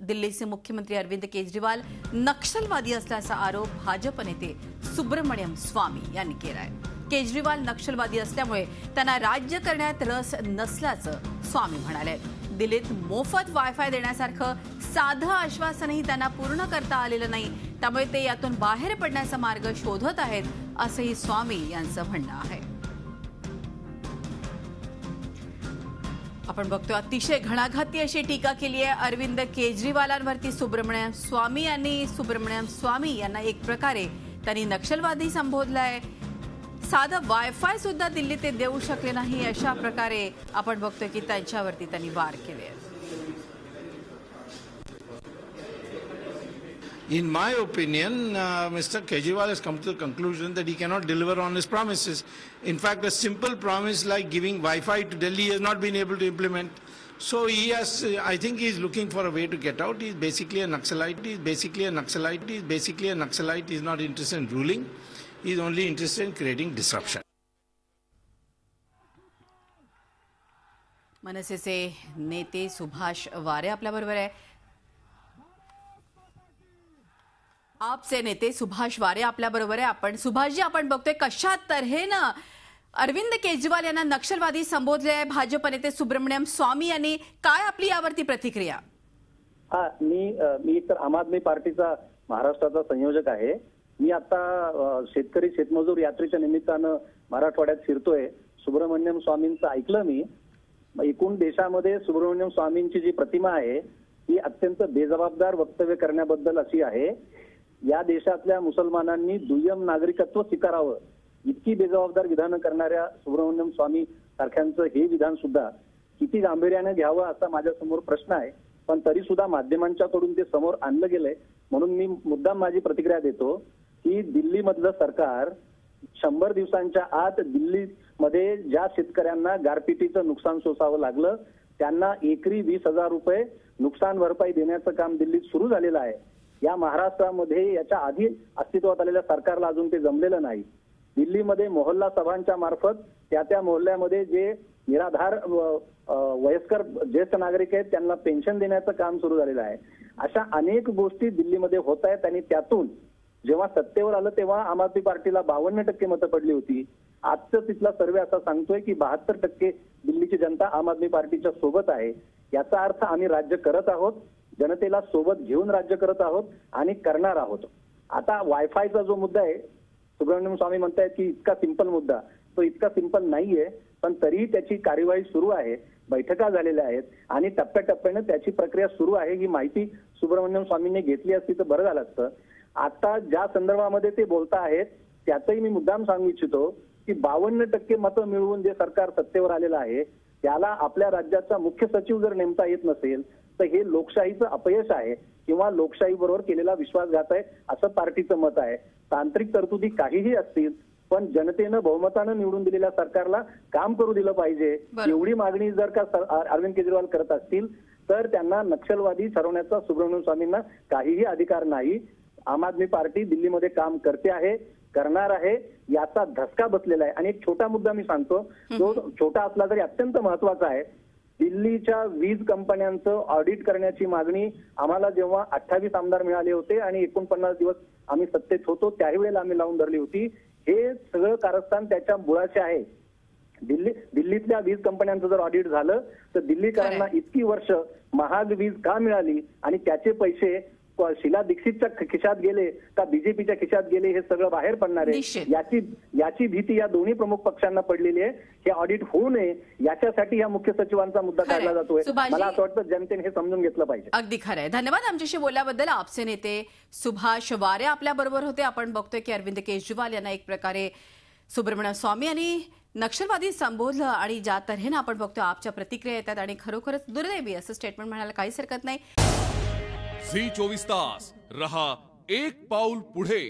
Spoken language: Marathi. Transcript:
दिल्लीचे मुख्यमंत्री अरविंद केजरीवाल नक्षलवादी असल्याचा आरोप भाजप नेते सुब्रमण्यम स्वामी यांनी केलाय। केजरीवाल नक्षलवादी असल्यामुळे त्यांना राज्य करण्यात रस नसल्याचं स्वामी म्हणाले। दिल्लीत मोफत वायफाय देण्यासारखं साधं आश्वासनही त्यांना पूर्ण करता आलेलं नाही, त्यामुळे ते यातून बाहेर पडण्याचा मार्ग शोधत आहेत असंही स्वामी यांचं म्हणणं आहे। आपण बघतो अतिशय घणाघाती अशी टीका केली आहे अरविंद केजरीवालांवरती सुब्रमण्यम स्वामी यांना एक प्रकारे त्यांनी नक्षलवादी संबोधलाय। साधं वायफाय सुद्धा दिल्ली ते देऊ शकले नाही अशा प्रकारे आपण बघतोय की त्यांच्यावरती त्यांनी वार केले। In my opinion, Mr. Kejriwal has come to the conclusion that he cannot deliver on his promises. In fact, a simple promise like giving Wi-Fi to Delhi has not been able to implement. So he has, I think he is looking for a way to get out. He is basically a Naxalite. He is basically a Naxalite. He is not interested in ruling. He is only interested in creating disruption. मनसेचे नेते सुभाष वारे आपल्याबरोबर आहे। आपचे नेते सुभाष वारे आपल्याबरोबर आहे। आपण सुभाषजी, आपण बघतोय कशा तऱ्हेनं अरविंद केजरीवाल यांना नक्षलवादी संबोधले आहे भाजप नेते सुब्रमण्यम स्वामी यांनी, काय आपली यावरती प्रतिक्रिया? मी तर आम आदमी पार्टीचा महाराष्ट्राचा संयोजक आहे। मी आता शेतकरी शेतमजूर यात्रेच्या निमित्तानं मराठवाड्यात फिरतोय। सुब्रमण्यम स्वामींचं ऐकलं मी। एकूण देशामध्ये सुब्रमण्यम स्वामींची जी प्रतिमा आहे ती अत्यंत बेजबाबदार वक्तव्य करण्याबद्दल अशी आहे। या देशातल्या मुसलमानांनी दुय्यम नागरिकत्व स्वीकारावं इतकी बेजबाबदार विधानं करणाऱ्या सुब्रमण्यम स्वामी सारख्यांचं हे विधान सुद्धा किती गांभीर्याने घ्यावं असा माझ्यासमोर प्रश्न आहे। पण तरी सुद्धा माध्यमांच्याकडून ते समोर आणलं गेलंय, म्हणून मी मुद्दाम माझी प्रतिक्रिया देतो की दिल्लीमधलं सरकार 100 दिवसांच्या आत दिल्लीमध्ये ज्या शेतकऱ्यांना गारपिटीचं नुकसान सोसावं लागलं त्यांना एकरी 20,000 रुपये नुकसान भरपाई देण्याचं काम दिल्लीत सुरू झालेलं आहे। या महाराष्ट्रामध्ये याच्या आधी अस्तित्वात आलेल्या सरकारला अजून ते जमलेलं नाही। दिल्लीमध्ये मोहल्ला सभांच्या मार्फत त्या मोहल्ल्यामध्ये जे निराधार वयस्कर ज्येष्ठ नागरिक आहेत त्यांना पेन्शन देण्याचं काम सुरू झालेलं आहे। अशा अनेक गोष्टी दिल्लीमध्ये होत आहेत आणि त्यातून जेव्हा सत्तेवर आलं तेव्हा आम आदमी पार्टीला 52% मतं पडली होती। आजचं तिथला सर्वे असा सांगतोय की 72% दिल्लीची जनता आम आदमी पार्टीच्या सोबत आहे। याचा अर्थ आम्ही राज्य करत आहोत, जनतेला सोबत घेऊन राज्य करत आहोत आणि करणार आहोत। आता वायफायचा जो मुद्दा आहे, सुब्रमण्यम स्वामी म्हणतायत की इतका सिंपल मुद्दा, तो इतका सिंपल नाहीये, पण तरीही त्याची कार्यवाही सुरू आहे, बैठका झालेल्या आहेत आणि टप्प्याटप्प्याने त्याची प्रक्रिया सुरू आहे। ही माहिती सुब्रमण्यम स्वामींनी घेतली असती तर बरं झालं असतं। आता ज्या संदर्भामध्ये ते बोलता आहेत त्याचंही मी मुद्दाम सांगू इच्छितो की 52% मतं मिळवून जे सरकार सत्तेवर आलेलं आहे त्याला आपल्या राज्याचा मुख्य सचिव जर नेमता येत नसेल तर हे लोकशाहीचं अपयश आहे किंवा लोकशाही बरोबर केलेला विश्वासघात आहे असं पार्टीचं मत आहे। तांत्रिक तरतुदी काहीही असतील पण जनतेनं बहुमतानं निवडून दिलेल्या सरकारला काम करू दिलं पाहिजे। एवढी मागणी जर का अरविंद केजरीवाल करत असतील तर त्यांना नक्षलवादी ठरवण्याचा सुब्रमण्यम स्वामींना काहीही अधिकार नाही। आम आदमी पार्टी दिल्लीमध्ये काम करते आहे, करणार आहे, याचा धसका बसलेला आहे। आणि एक छोटा मुद्दा मी सांगतो, जो छोटा असला तरी अत्यंत महत्वाचा आहे। दिल्लीच्या वीज कंपन्यांचं ऑडिट करण्याची मागणी आम्हाला जेव्हा 28 आमदार मिळाले होते आणि 49 दिवस आम्ही सत्तेत होतो त्याही वेळेला आम्ही लावून धरली होती। हे सगळं कारस्थान त्याच्या मुळाचे आहे। दिल्लीतल्या वीज कंपन्यांचं जर ऑडिट झालं तर दिल्लीकरांना इतकी वर्ष महाग वीज का मिळाली आणि त्याचे पैसे शीला दीक्षितच्या खिशात गेले का बीजेपीच्या खिशात गेले हे सगळं बाहेर पडणार आहे। याची भीती या दोन्ही प्रमुख पक्षांना पडलेली आहे। हे ऑडिट होऊ नये याच्यासाठी या मुख्य सचिवांचा मुद्दा काढला जातोय। मला असं वाटतं जनतेने हे समजून घेतलं पाहिजे। अगदी खरं आहे। धन्यवाद आमच्याशी बोलल्याबद्दल। आपचे नेते सुभाष वारे आपल्या बरोबर होते। आपण बघतोय की अरविंद केजरीवाल यांना एक प्रकारे सुब्रमण्यम स्वामी यांनी नक्षलवादी संबोधलं आणि ज्या तऱ्हेनं आपण बघतोय आपच्या प्रतिक्रिया येतात आणि खरोखरच दुर्दैवी असं स्टेटमेंट म्हणायला काहीच हरकत नाही। झी 24 तास रहा एक पाऊल पुढे।